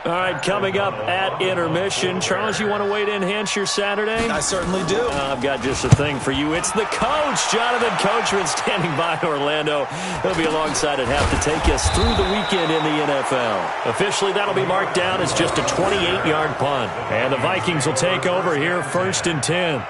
All right, coming up at intermission. Charles, you want to wait in, enhance your Saturday? I certainly do. I've got just a thing for you. It's the coach, Jonathan Coachman, standing by Orlando. He'll be alongside at half to take us through the weekend in the NFL. Officially, that'll be marked down as just a 28-yard punt. And the Vikings will take over here, 1st and 10.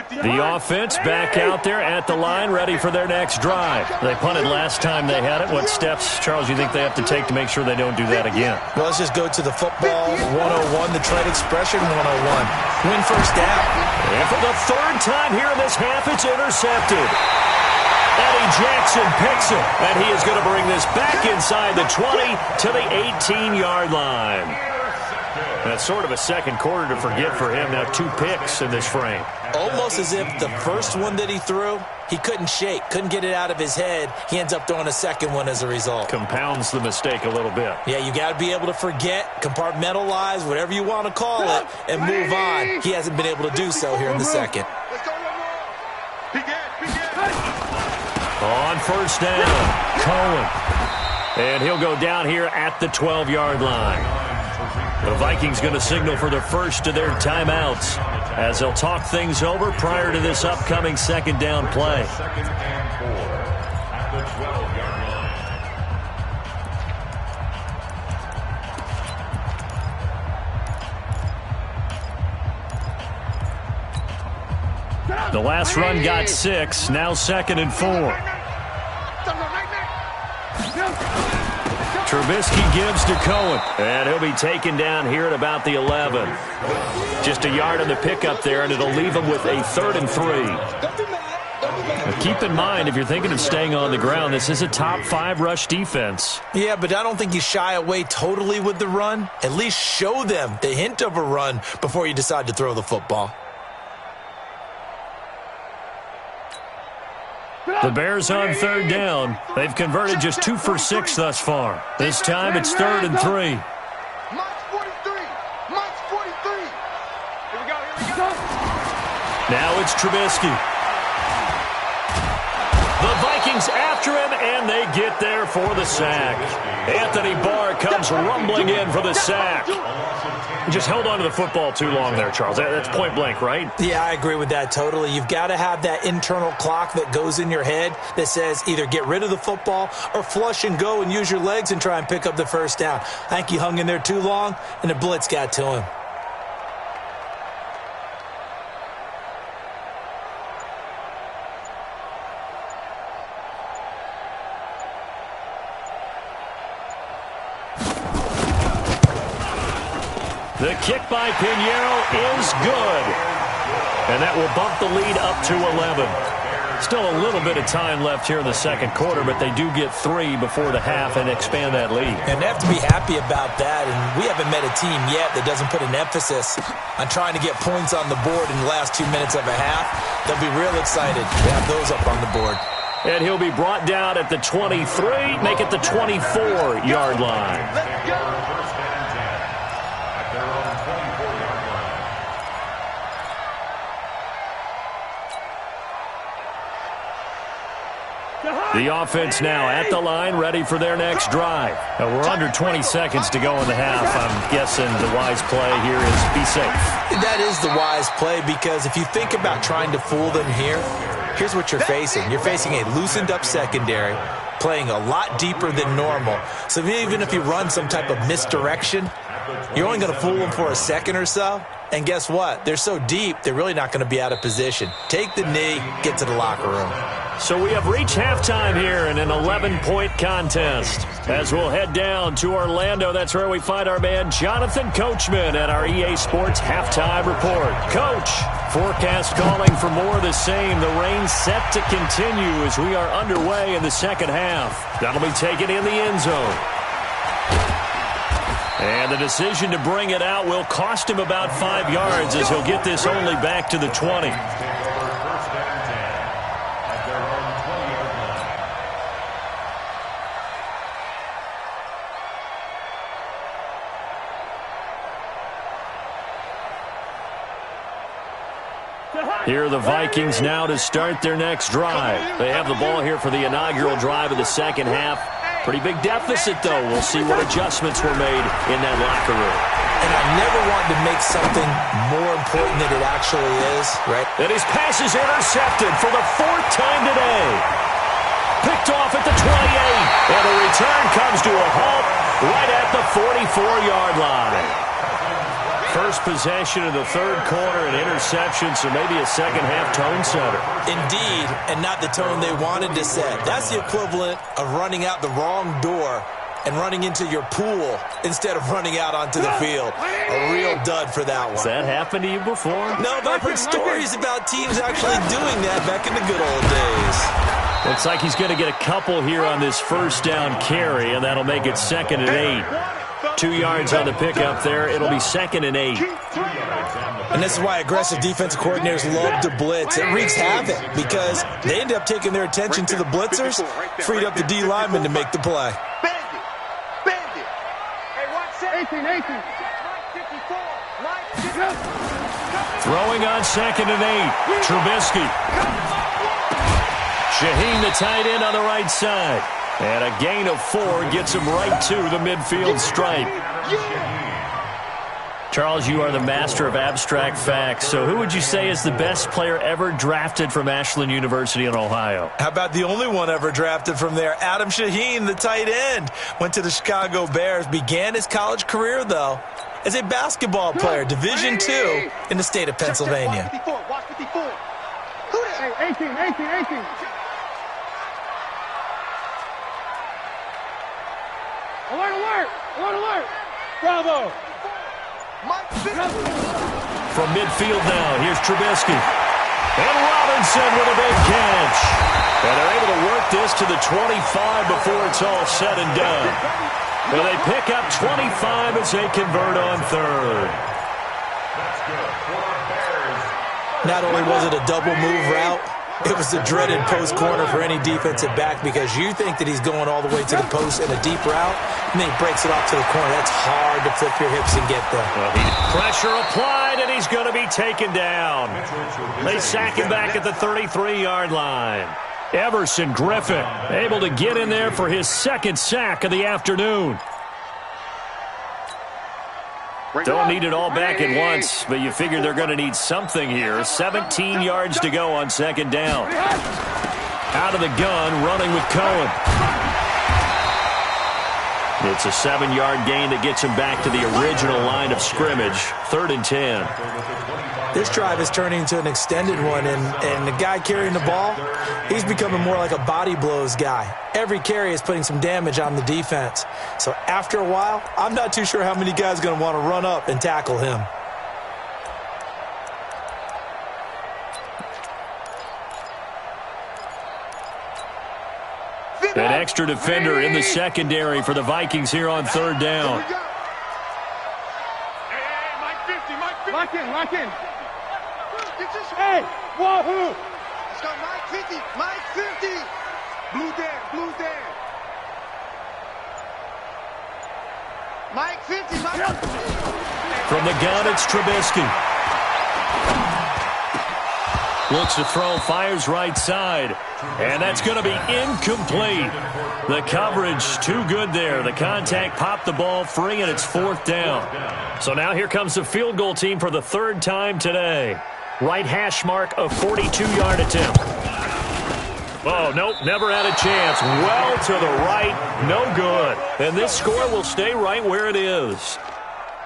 The offense back out there at the line, ready for their next drive. They punted last time they had it. What steps, Charles, you think they have to take to make sure they don't do that again? Well, let's just go to the football 101, the trade expression 101. Win first down. And for the third time here in this half, it's intercepted. Eddie Jackson picks it, and he is going to bring this back inside the 20 to the 18-yard line. That's sort of a second quarter to forget for him. Now 2 picks in this frame. Almost as if the first one that he threw, he couldn't shake, couldn't get it out of his head. He ends up throwing a second one as a result. Compounds the mistake a little bit. Yeah, you got to be able to forget, compartmentalize, whatever you want to call it, and move on. He hasn't been able to do so here in the second. On first down, Cohen. And he'll go down here at the 12-yard line. The Vikings going to signal for the first of their timeouts as they'll talk things over prior to this upcoming second down play. Second and 4 at the 12-yard line. The last run got 6, now 2nd and 4. Trubisky gives to Cohen, and he'll be taken down here at about the 11. Just a yard on the pickup there, and it'll leave him with a 3rd and 3. But keep in mind, if you're thinking of staying on the ground, this is a top 5 rush defense. Yeah, but I don't think you shy away totally with the run. At least show them the hint of a run before you decide to throw the football. The Bears on 3rd down. They've converted just 2 for 6 thus far. This time it's 3rd and 3. Now it's Trubisky. The Vikings after him, and they get there for the sack. Anthony Barr comes rumbling in for the sack. Just held on to the football too long there, Charles. That's point blank, right? Yeah, I agree with that totally. You've got to have that internal clock that goes in your head that says either get rid of the football or flush and go and use your legs and try and pick up the first down. I think he hung in there too long, and the blitz got to him. The kick by Pinheiro is good. And that will bump the lead up to 11. Still a little bit of time left here in the second quarter, but they do get 3 before the half and expand that lead. And they have to be happy about that. And we haven't met a team yet that doesn't put an emphasis on trying to get points on the board in the last 2 minutes of a half. They'll be real excited to have those up on the board. And he'll be brought down at the 23, make it the 24-yard line. Let's go. First and 10 at their own 24-yard line. The offense now at the line, ready for their next drive. Now we're under 20 seconds to go in the half. I'm guessing the wise play here is be safe. That is the wise play, because if you think about trying to fool them here, here's what you're facing. You're facing a loosened up secondary, playing a lot deeper than normal. So even if you run some type of misdirection, you're only going to fool them for a second or so. And guess what? They're so deep, they're really not going to be out of position. Take the knee, get to the locker room. So we have reached halftime here in an 11-point contest. As we'll head down to Orlando, that's where we find our man Jonathan Coachman at our EA Sports Halftime Report. Coach, forecast calling for more of the same. The rain set to continue as we are underway in the second half. That'll be taken in the end zone. And the decision to bring it out will cost him about 5 yards as he'll get this only back to the 20. Here are the Vikings now to start their next drive. They have the ball here for the inaugural drive of the second half. Pretty big deficit, though. We'll see what adjustments were made in that locker room. And I never wanted to make something more important than it actually is, right? And his pass is intercepted for the 4th time today. Picked off at the 28. And the return comes to a halt right at the 44-yard line. First possession of the third quarter, an interception, so maybe a second-half tone setter. Indeed, and not the tone they wanted to set. That's the equivalent of running out the wrong door and running into your pool instead of running out onto the field. A real dud for that one. Has that happened to you before? No, but I've heard stories about teams actually doing that back in the good old days. Looks like he's going to get a couple here on this first down carry, and that'll make it 2nd and 8. 2 yards on the pickup there. It'll be 2nd and 8. And this is why aggressive defensive coordinators love to blitz. It wreaks havoc because they end up taking their attention to the blitzers, freed up the D lineman to make the play. Throwing on 2nd and 8. Trubisky. Shaheen, the tight end, on the right side. And a gain of 4 gets him right to the midfield stripe. Charles, you are the master of abstract facts. So who would you say is the best player ever drafted from Ashland University in Ohio? How about the only one ever drafted from there? Adam Shaheen, the tight end. Went to the Chicago Bears. Began his college career, though, as a basketball player, Division II, in the state of Pennsylvania. Watch 54. 18. Alert! Bravo! From midfield now, here's Trubisky. And Robinson with a big catch. And they're able to work this to the 25 before it's all said and done. Well, they pick up 25 as they convert on 3rd. Not only was it a double move route, it was the dreaded post corner for any defensive back because you think that he's going all the way to the post in a deep route, and then he breaks it off to the corner. That's hard to flip your hips and get there. Well, pressure applied, and he's going to be taken down. They sack him back at the 33-yard line. Everson Griffin able to get in there for his 2nd sack of the afternoon. Don't need it all back at once, but you figure they're going to need something here. 17 yards to go on 2nd down. Out of the gun, running with Cohen. It's a 7-yard gain that gets him back to the original line of scrimmage. 3rd and 10. This drive is turning into an extended one, and the guy carrying the ball, he's becoming more like a body blows guy. Every carry is putting some damage on the defense. So after a while, I'm not too sure how many guys are going to want to run up and tackle him. An extra defender in the secondary for the Vikings here on 3rd down. Lock in. Hey, wahoo! It's got Mike 50. Blue Dan. Mike 50. From the gun, it's Trubisky. Looks to throw, fires right side. And that's going to be incomplete. The coverage too good there. The contact popped the ball free, and it's 4th down. So now here comes the field goal team for the 3rd time today. Right hash mark, a 42-yard attempt. Oh, nope, never had a chance. Well to the right, no good. And this score will stay right where it is.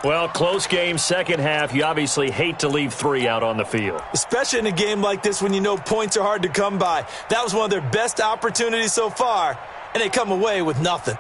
Well, close game, second half. You obviously hate to leave 3 out on the field. Especially in a game like this when you know points are hard to come by. That was one of their best opportunities so far, and they come away with nothing.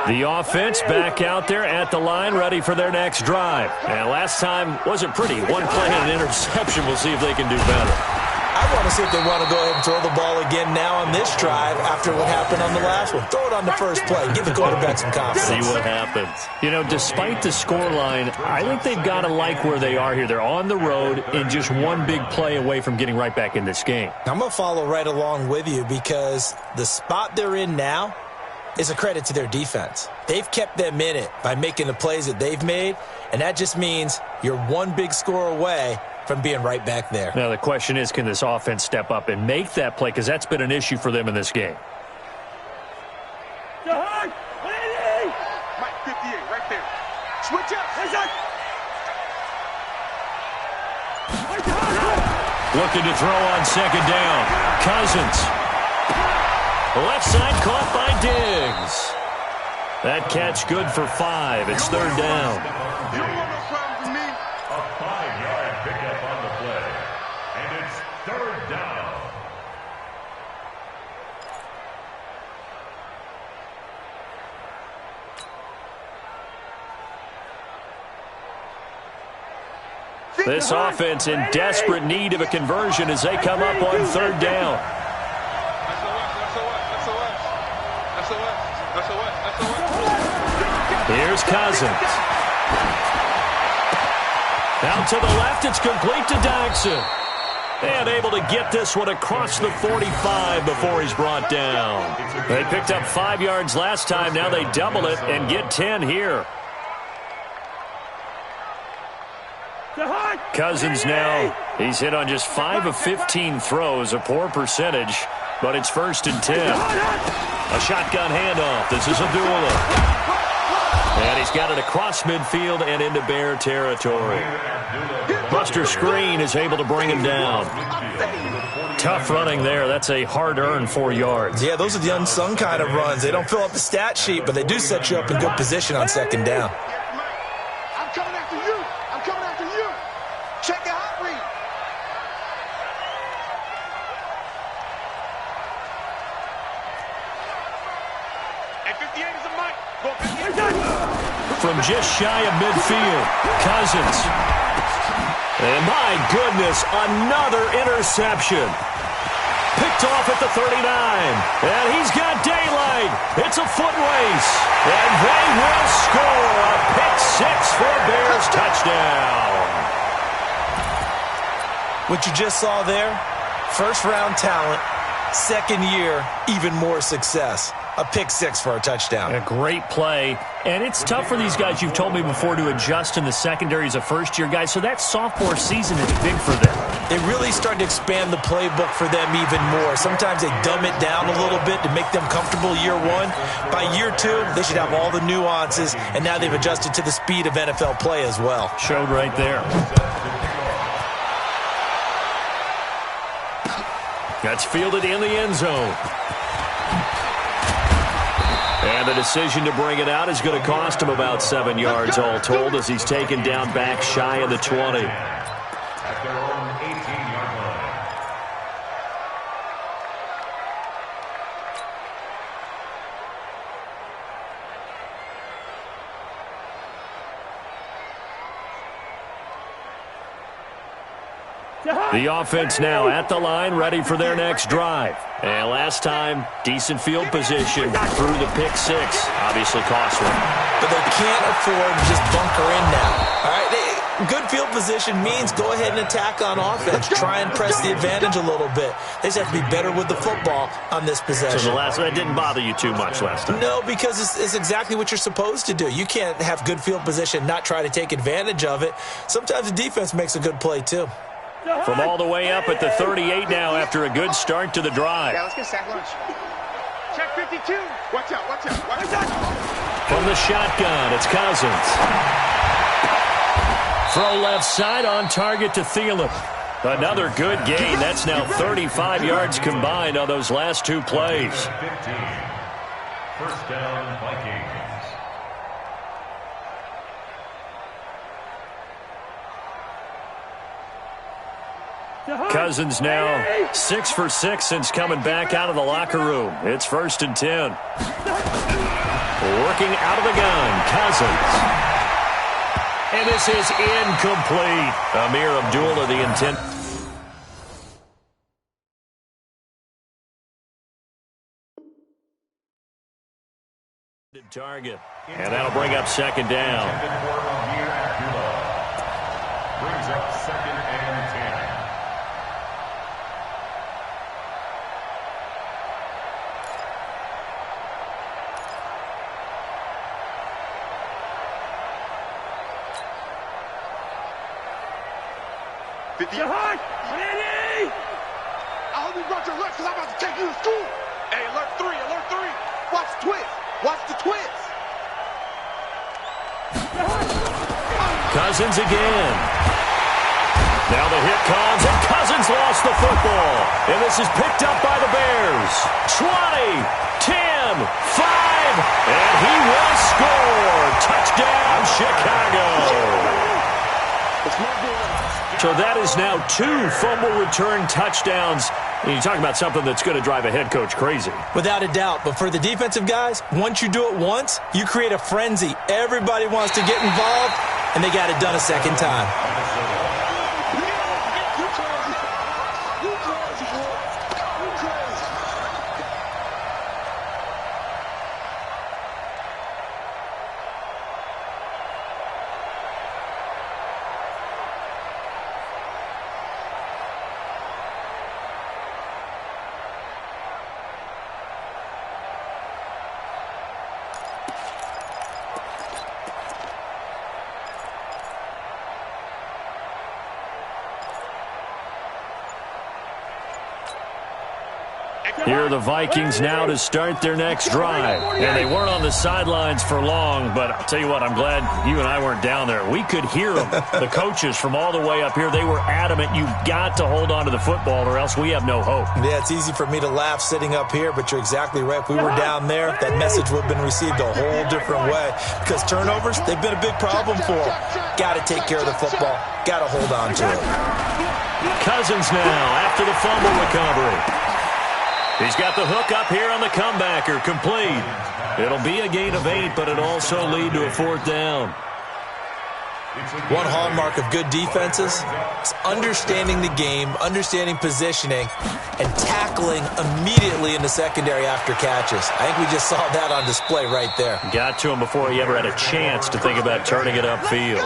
The offense back out there at the line, ready for their next drive. And last time wasn't pretty. One play and an interception. We'll see if they can do better. I want to see if they want to go ahead and throw the ball again now on this drive after what happened on the last one. Throw it on the first play. Give the quarterback some confidence. See what happens. You know, despite the scoreline, I think they've got to like where they are here. They're on the road and just one big play away from getting right back in this game. I'm going to follow right along with you because the spot they're in now is a credit to their defense. They've kept them in it by making the plays that they've made, and that just means you're one big score away from being right back there. Now, the question is, can this offense step up and make that play? Because that's been an issue for them in this game. Mike 58, right there. Switch up. Looking to throw on second down. Cousins. Left side caught by Diggs. That catch good for 5. It's third down. You don't want no problem for me. A 5-yard pickup on the play. And it's third down. This offense in desperate need of a conversion as they come up on third down. Here's Cousins. Out to the left, it's complete to Dodson. And able to get this one across the 45 before he's brought down. They picked up 5 yards last time. Now they double it and get 10 here. Cousins now, he's hit on just 5 of 15 throws, a poor percentage, but it's first and 10. A shotgun handoff. This is Abdullah. And he's got it across midfield and into Bear territory. Buster Screen is able to bring him down. Tough running there. That's a hard-earned 4 yards. Yeah, those are the unsung kind of runs. They don't fill up the stat sheet, but they do set you up in good position on second down. I'm coming after you. I'm coming after you. Check the hot read. And 58 is a mic. Go 58. From just shy of midfield, Cousins. And my goodness, another interception. Picked off at the 39. And he's got daylight. It's a foot race. And they will score a pick-6 for Bears touchdown. What you just saw there, first-round talent, second year, even more success. A pick-6 for a touchdown. A great play. And it's tough for these guys, you've told me before, to adjust in the secondary as a first-year guy. So that sophomore season is big for them. They really start to expand the playbook for them even more. Sometimes they dumb it down a little bit to make them comfortable year one. By year two, they should have all the nuances, and now they've adjusted to the speed of NFL play as well. Showed right there. That's fielded in the end zone. And the decision to bring it out is going to cost him about 7 yards all told as he's taken down back shy of the 20. At their own 18-yard line. The offense now at the line, ready for their next drive. And last time, decent field position through the pick-6. Obviously cost one. But they can't afford to just bunker in now. All right, good field position means go ahead and attack on offense. Try and press the advantage a little bit. They just have to be better with the football on this possession. So the last one didn't bother you too much last time? No, because it's exactly what you're supposed to do. You can't have good field position, not try to take advantage of it. Sometimes the defense makes a good play, too. From all the way up at the 38 now after a good start to the drive. Yeah, let's get sack lunch. Check 52. Watch out, watch out, watch out. From the shotgun, it's Cousins. Throw left side on target to Thielen. Another good gain. That's now 35 yards combined on those last 2 plays. 15. First down, Vikings. Cousins now 6 for 6 since coming back out of the locker room. It's first and 10. Working out of the gun, Cousins. And this is incomplete. Amir Abdullah, the intent. Target. And that'll bring up second down. Brings up second and 10. I hope you brought your lunch because I'm about to take you to school. Hey, alert 3, alert 3. Watch the twist. Watch the twist. Cousins again. Now the hit comes, and Cousins lost the football. And this is picked up by the Bears. 20, 10, 5, and he will score. Touchdown, Chicago. So that is now 2 fumble return touchdowns. And you talk about something that's going to drive a head coach crazy. Without a doubt. But for the defensive guys, once you do it once, you create a frenzy. Everybody wants to get involved, and they got it done a second time. Here are the Vikings now to start their next drive. And they weren't on the sidelines for long, but I'll tell you what, I'm glad you and I weren't down there. We could hear them, the coaches from all the way up here. They were adamant, you've got to hold on to the football or else we have no hope. Yeah, it's easy for me to laugh sitting up here, but you're exactly right. If we were down there, that message would have been received a whole different way. Because turnovers, they've been a big problem for them. Got to take care of the football. Got to hold on to it. Cousins now after the fumble recovery. He's got the hook up here on the comebacker, complete. It'll be a gain of 8, but it'll also lead to a 4th down. One hallmark of good defenses is understanding the game, understanding positioning, and tackling immediately in the secondary after catches. I think we just saw that on display right there. Got to him before he ever had a chance to think about turning it upfield.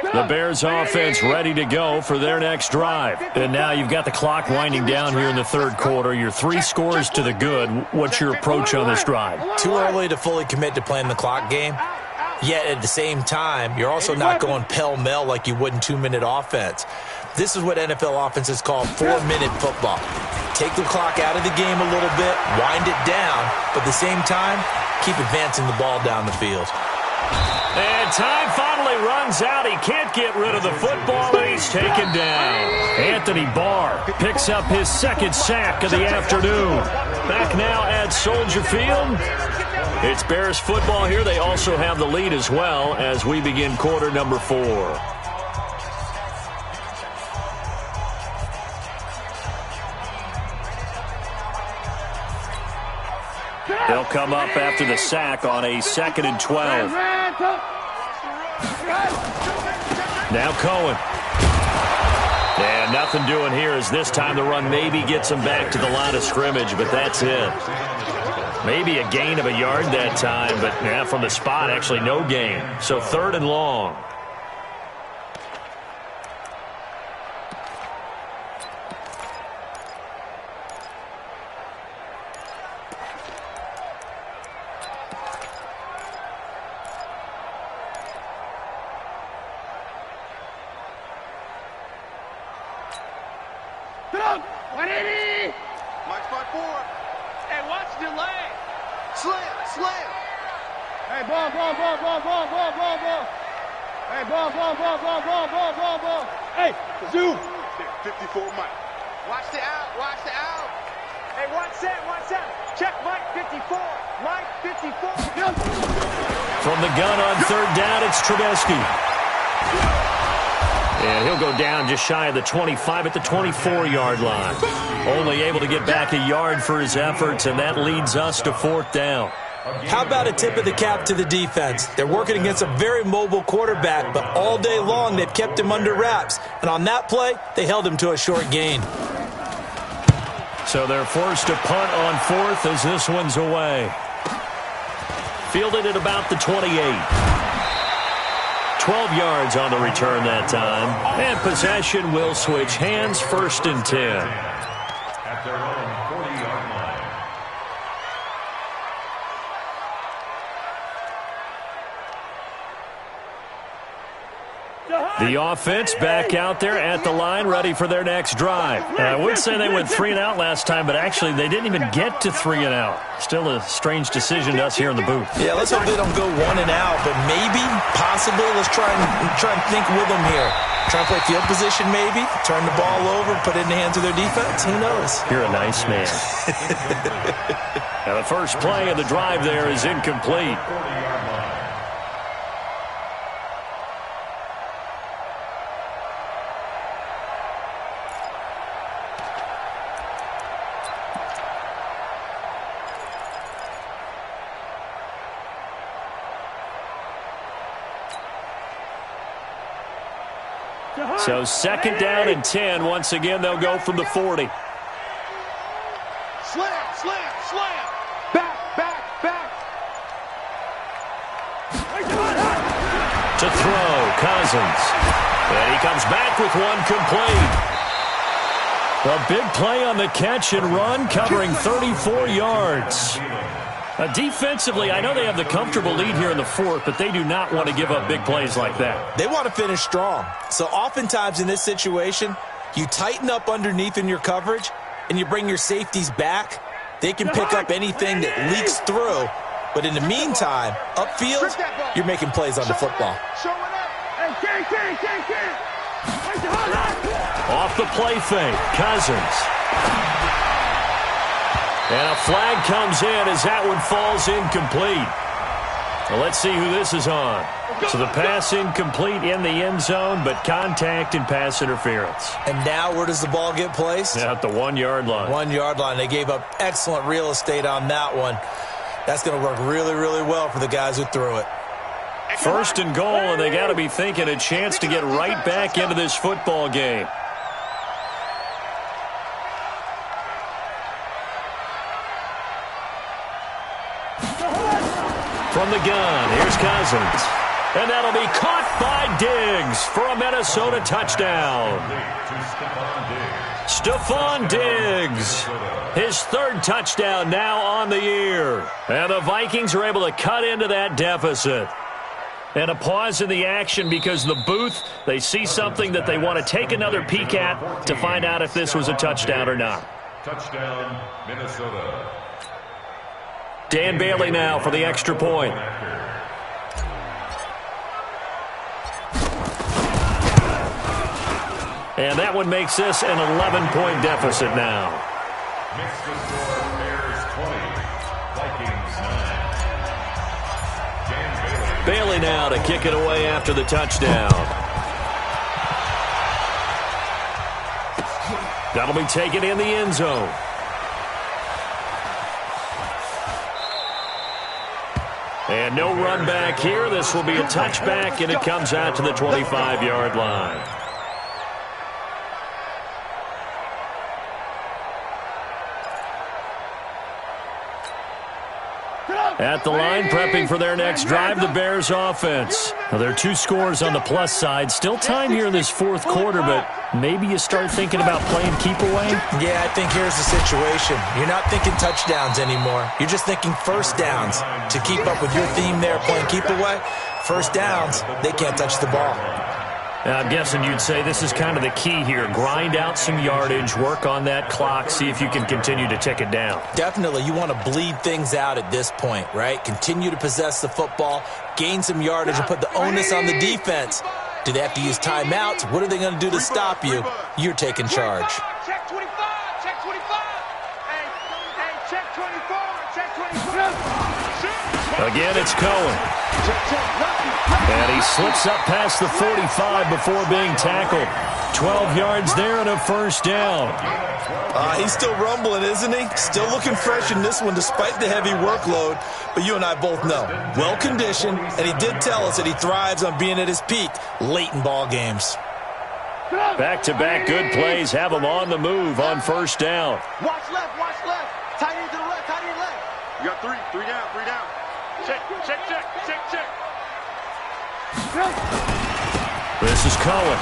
The Bears offense ready to go for their next drive. And now you've got the clock winding down here in the third quarter. You're 3 scores to the good. What's your approach on this drive? Too early to fully commit to playing the clock game. Yet at the same time, you're also not going pell-mell like you would in 2-minute offense. This is what NFL offenses call 4-minute football. Take the clock out of the game a little bit, wind it down, but at the same time, keep advancing the ball down the field. And time finally runs out. He can't get rid of the football, and he's taken down. Anthony Barr picks up his 2nd sack of the afternoon. Back now at Soldier Field. It's Bears football here. They also have the lead as well as we begin quarter number 4. They'll come up after the sack on a 2nd and 12. Now Cohen. And nothing doing here as this time the run maybe gets him back to the line of scrimmage, but that's it. Maybe a gain of a yard that time, but yeah, from the spot, actually no gain. So 3rd and long. Mike's 5-4. Hey, watch the delay. Slam. Hey, ball. Hey, ball. Hey, zoom. 54 Mike. Watch the out. Hey, watch that. Check Mike 54. Mike 54. From the gun on 3rd down, it's Trubisky. And he'll go down just shy of the 25 at the 24-yard line. Only able to get back a yard for his efforts, and that leads us to 4th down. How about a tip of the cap to the defense? They're working against a very mobile quarterback, but all day long they've kept him under wraps. And on that play, they held him to a short gain. So they're forced to punt on fourth as this one's away. Fielded at about the 28. 12 yards on the return that time. And possession will switch hands, 1st and 10. At their own 40-yard line. The offense back out there at the line, ready for their next drive. I would say they went 3 and out last time, but actually they didn't even get to 3 and out. Still a strange decision to us here in the booth. Yeah, let's hope they don't go 1 and out, but maybe, possibly, let's try and think with them here. Try and play field position maybe, turn the ball over, put it in the hands of their defense. Who knows? You're a nice man. Now the first play of the drive there is incomplete. So 2nd down and 10. Once again, they'll go from the 40. Slam, slam, slam. Back, back, back. To throw, Cousins. And he comes back with one complete. A big play on the catch and run, covering 34 yards. Defensively, I know they have the comfortable lead here in the 4th, but they do not want to give up big plays like that. They want to finish strong. So oftentimes in this situation, you tighten up underneath in your coverage, and you bring your safeties back. They can pick up anything that leaks through. But in the meantime, upfield, you're making plays on the football. Off the play fake, Cousins. And a flag comes in as that one falls incomplete. Well, let's see who this is on. So the pass incomplete in the end zone, but contact and pass interference. And now where does the ball get placed? At the 1-yard line. 1-yard line. They gave up excellent real estate on that one. That's going to work really, really well for the guys who threw it. 1st and goal, and they got to be thinking a chance to get right back into this football game. From the gun, here's Cousins. And that'll be caught by Diggs for a Minnesota touchdown. Stephon Diggs, his 3rd touchdown now on the year. And the Vikings are able to cut into that deficit. And a pause in the action because the booth, they see something that they want to take another peek at to find out if this was a touchdown or not. Touchdown, Minnesota. Dan Bailey now for the extra point. And that one makes this an 11-point deficit now. Makes the score Bears 20, Vikings 9. Dan Bailey now to kick it away after the touchdown. That'll be taken in the end zone. And no run back here. This will be a touchback, and it comes out to the 25-yard line. At the line, prepping for their next drive, the Bears offense. Now, there are 2 scores on the plus side. Still time here in this 4th quarter, but maybe you start thinking about playing keep away? Yeah, I think here's the situation. You're not thinking touchdowns anymore. You're just thinking 1st downs. To keep up with your theme there, playing keep away, 1st downs, they can't touch the ball. Now, I'm guessing you'd say this is kind of the key here. Grind out some yardage, work on that clock, see if you can continue to tick it down. Definitely. You want to bleed things out at this point, right? Continue to possess the football, gain some yardage, and put the onus on the defense. Do they have to use timeouts? What are they going to do to stop you? You're taking charge. Check 25, check 25. Hey, check 24, check 25. Again, it's Cohen. And he slips up past the 45 before being tackled. 12 yards there and a first down. He's still rumbling, isn't he? Still looking fresh in this one despite the heavy workload. But you and I both know, well-conditioned, and he did tell us that he thrives on being at his peak late in ball games. Back-to-back good plays have him on the move on first down. Watch left, watch left. Tight end to the left, tight end left. You got three down, three down. Check. This is Cohen.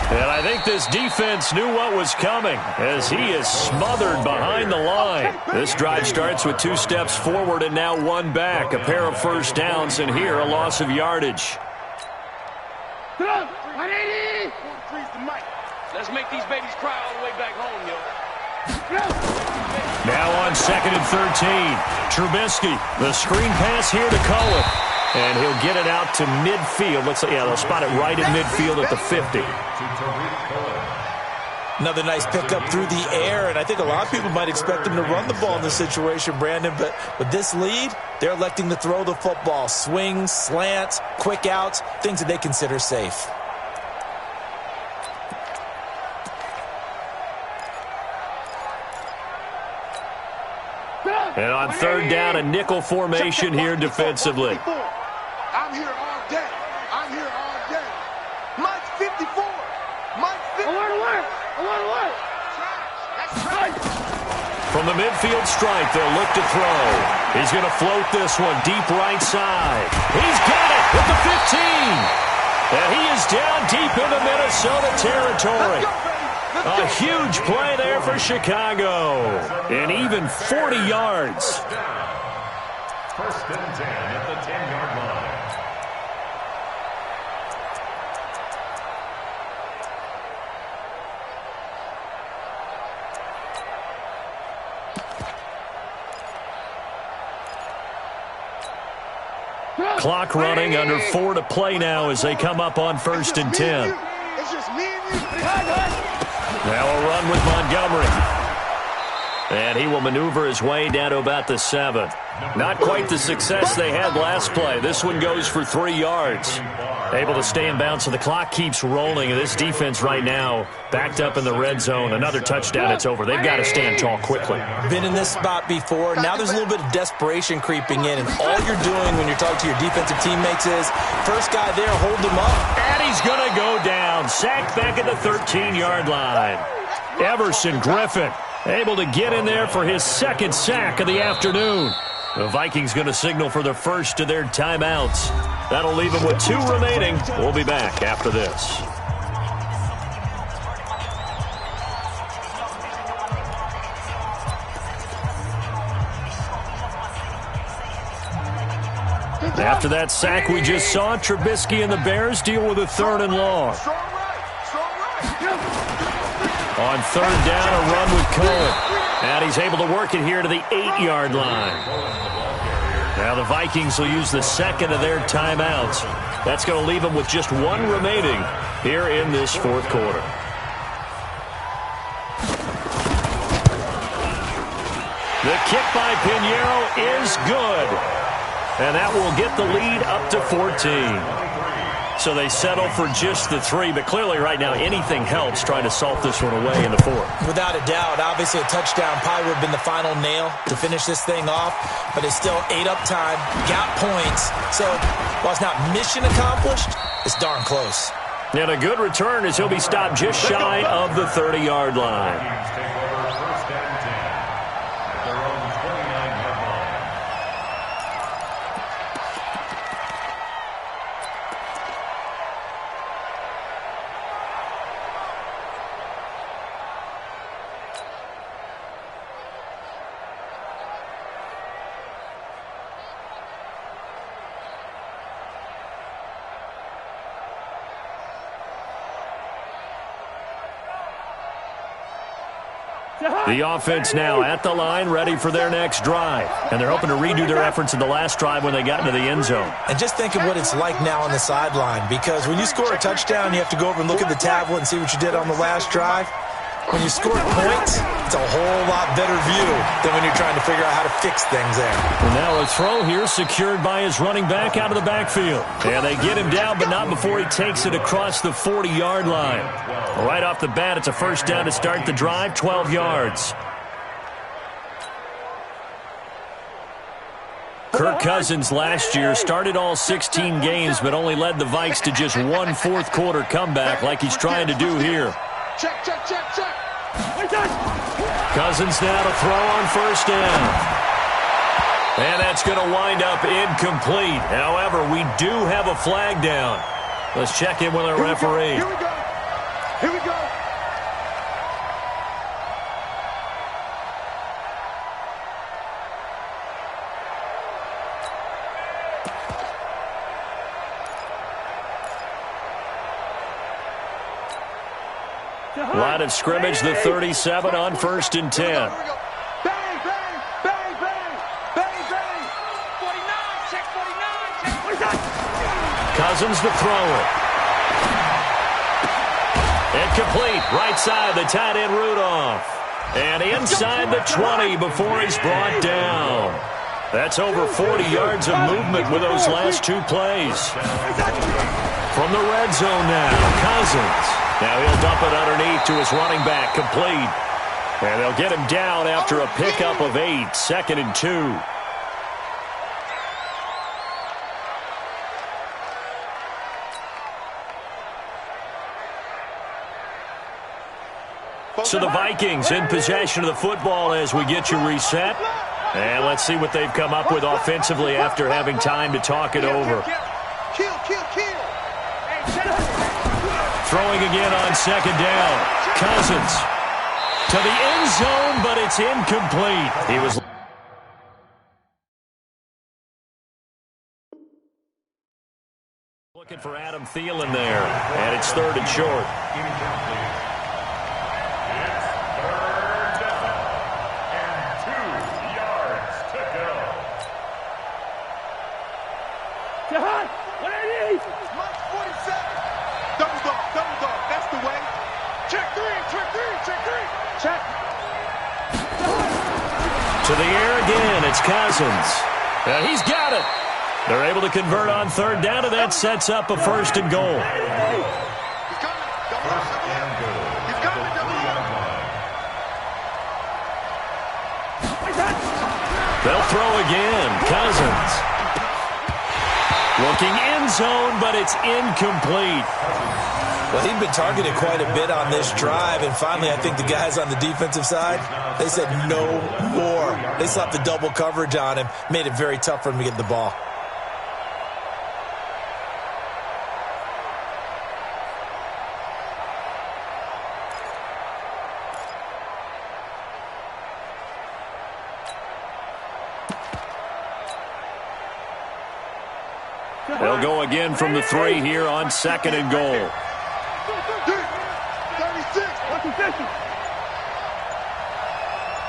And I think this defense knew what was coming as he is smothered behind the line. This drive starts with 2 steps forward and now 1 back. A pair of first downs and here a loss of yardage. Let's make these babies cry all the way back home, yo. Now on 2nd and 13. Trubisky, the screen pass here to Cohen. And he'll get it out to midfield. Looks like, yeah, they'll spot it right in midfield at the 50. Another nice pickup through the air, and I think a lot of people might expect him to run the ball in this situation, Brandon, but with this lead, they're electing to throw the football. Swings, slants, quick outs, things that they consider safe. And on 3rd down, a nickel formation here defensively. I'm here all day. Mike's 54. Mike's 54. Alert. That's right. From the midfield strike, they'll look to throw. He's going to float this one deep right side. He's got it at the 15. And he is down deep into Minnesota territory. A huge play there for Chicago. And even 40 yards. First and 10 at the 10-yard line. Clock running, under 4 to play now as they come up on 1st and 10. It's just me and you. Now a run with Montgomery. And he will maneuver his way down to about the 7. Not quite the success they had last play. This one goes for 3 yards. Able to stay in bounds, so the clock keeps rolling. And this defense right now backed up in the red zone. Another touchdown, it's over. They've got to stand tall quickly. Been in this spot before. Now there's a little bit of desperation creeping in. And all you're doing when you're talking to your defensive teammates is, first guy there, hold him up. And he's going to go down. Sacked back at the 13-yard line. Everson Griffin able to get in there for his 2nd sack of the afternoon. The Vikings going to signal for the first of their timeouts. That'll leave them with 2 remaining. We'll be back after this. After that sack we just saw, Trubisky and the Bears deal with a 3rd and long. On 3rd down, a run with Cohen. And he's able to work it here to the 8-yard line. Now the Vikings will use the 2nd of their timeouts. That's going to leave them with just 1 remaining here in this 4th quarter. The kick by Pinheiro is good. And that will get the lead up to 14. So they settle for just the 3, but clearly right now anything helps trying to salt this one away in the 4th. Without a doubt, obviously a touchdown probably would have been the final nail to finish this thing off, but it's still 8 up time, got points. So while it's not mission accomplished, it's darn close. And a good return as he'll be stopped just shy of the 30-yard line. The offense now at the line, ready for their next drive. And they're hoping to redo their efforts in the last drive when they got into the end zone. And just think of what it's like now on the sideline, because when you score a touchdown, you have to go over and look at the tablet and see what you did on the last drive. When you score points, it's a whole lot better view than when you're trying to figure out how to fix things there. And now a throw here secured by his running back out of the backfield. And they get him down, but not before he takes it across the 40-yard line. Right off the bat, it's a first down to start the drive, 12 yards. Kirk Cousins last year started all 16 games, but only led the Vikes to just one fourth-quarter comeback like he's trying to do here. Check, check, check, check. Cousins now to throw on first down. And that's going to wind up incomplete. However, we do have a flag down. Let's check in with our referee. Here we go. Here we go. Line of scrimmage, the 37 on 1st and 10. Bang, bang, bang, bang, bang, bang. 49, check 49, check 49. Cousins to throw it. Incomplete. Right side, the tight end Rudolph. And inside the 20 before he's brought down. That's over 40 yards of movement with those last two plays. From the red zone now, Cousins. Now he'll dump it underneath to his running back, complete. And they'll get him down after a pickup of 8, 2nd and 2. So the Vikings in possession of the football as we get you reset. And let's see what they've come up with offensively after having time to talk it over. Kill, kill, kill. Throwing again on 2nd down. Cousins to the end zone, but it's incomplete. He was looking for Adam Thielen there, and it's 3rd and short. To the air again, it's Cousins. He's got it. They're able to convert on 3rd down, and that sets up a 1st and goal. They'll throw again. Cousins. Looking end zone, but it's incomplete. Well, he'd been targeted quite a bit on this drive, and finally I think the guys on the defensive side, they said no more. They slapped the double coverage on him, made it very tough for him to get the ball. They'll go again from the 3 here on 2nd and goal. 36.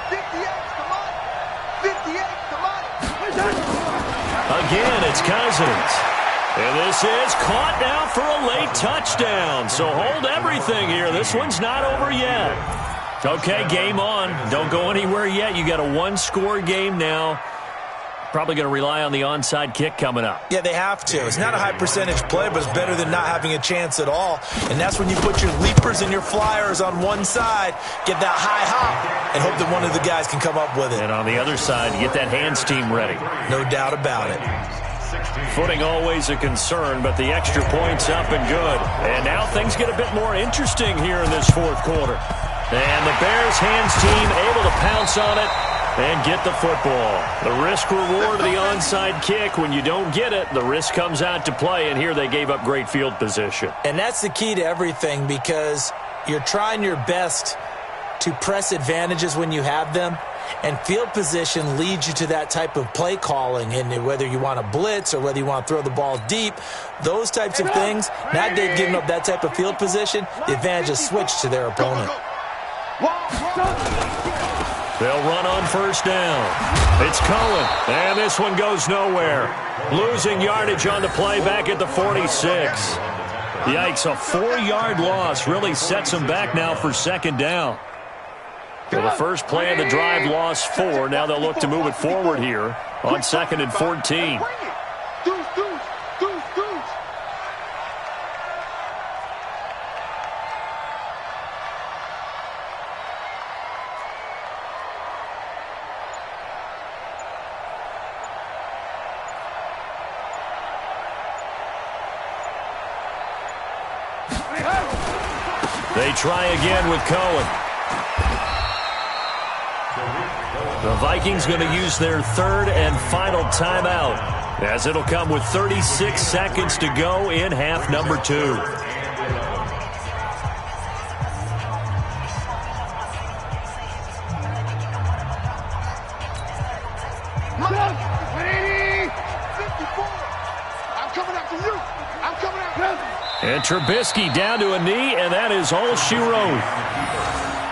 58, come on. 58, come on. Again, it's Cousins. And this is caught now for a late touchdown. So hold everything here. This one's not over yet. Okay, game on. Don't go anywhere yet. You got a one-score game now. Probably going to rely on the onside kick coming up. Yeah, they have to. It's not a high percentage play, but it's better than not having a chance at all. And that's when you put your leapers and your flyers on one side, get that high hop, and hope that one of the guys can come up with it. And on the other side, you get that hands team ready. No doubt about it. Footing always a concern, but the extra point's up and good. And now things get a bit more interesting here in this 4th quarter. And the Bears hands team able to pounce on it and get the football. The risk-reward of the onside kick, when you don't get it, the risk comes out to play, and here they gave up great field position. And that's the key to everything, because you're trying your best to press advantages when you have them, and field position leads you to that type of play calling, and whether you want to blitz or whether you want to throw the ball deep, those types of things, now they've given up that type of field position, the advantage is switched to their opponent. They'll run on 1st down. It's Cullen, and this one goes nowhere. Losing yardage on the play back at the 46. Yikes, a 4-yard loss really sets them back now for second down. So the first play of the drive lost 4. Now they'll look to move it forward here on 2nd and 14. They try again with Cohen. The Vikings going to use their 3rd and final timeout, as it'll come with 36 seconds to go in half number 2. And Trubisky down to a knee, and that is all she wrote.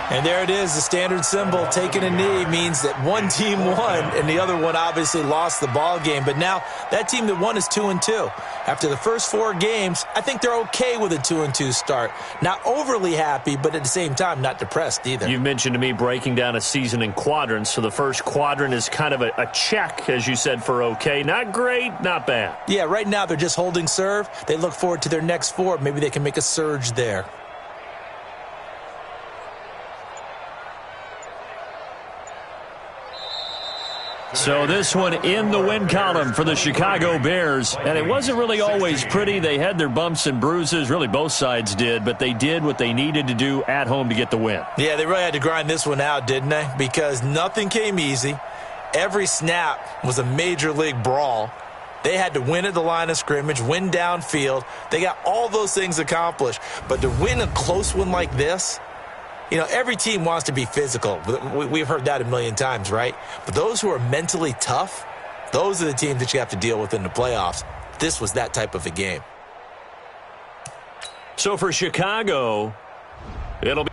And there it is, the standard symbol. Taking a knee means that one team won, and the other one obviously lost the ball game. But now that team that won is 2-2. After the first 4 games, I think they're okay with a 2-2 start. Not overly happy, but at the same time, not depressed either. You mentioned to me breaking down a season in quadrants. So the first quadrant is kind of a check, as you said, for okay. Not great, not bad. Yeah, right now they're just holding serve. They look forward to their next 4. Maybe they can make a surge there. So this one in the win column for the Chicago Bears. And it wasn't really always pretty. They had their bumps and bruises. Really, both sides did. But they did what they needed to do at home to get the win. Yeah, they really had to grind this one out, didn't they? Because nothing came easy. Every snap was a major league brawl. They had to win at the line of scrimmage, win downfield. They got all those things accomplished. But to win a close one like this, you know, every team wants to be physical. We've heard that a million times, right? But those who are mentally tough, those are the teams that you have to deal with in the playoffs. This was that type of a game. So for Chicago, it'll be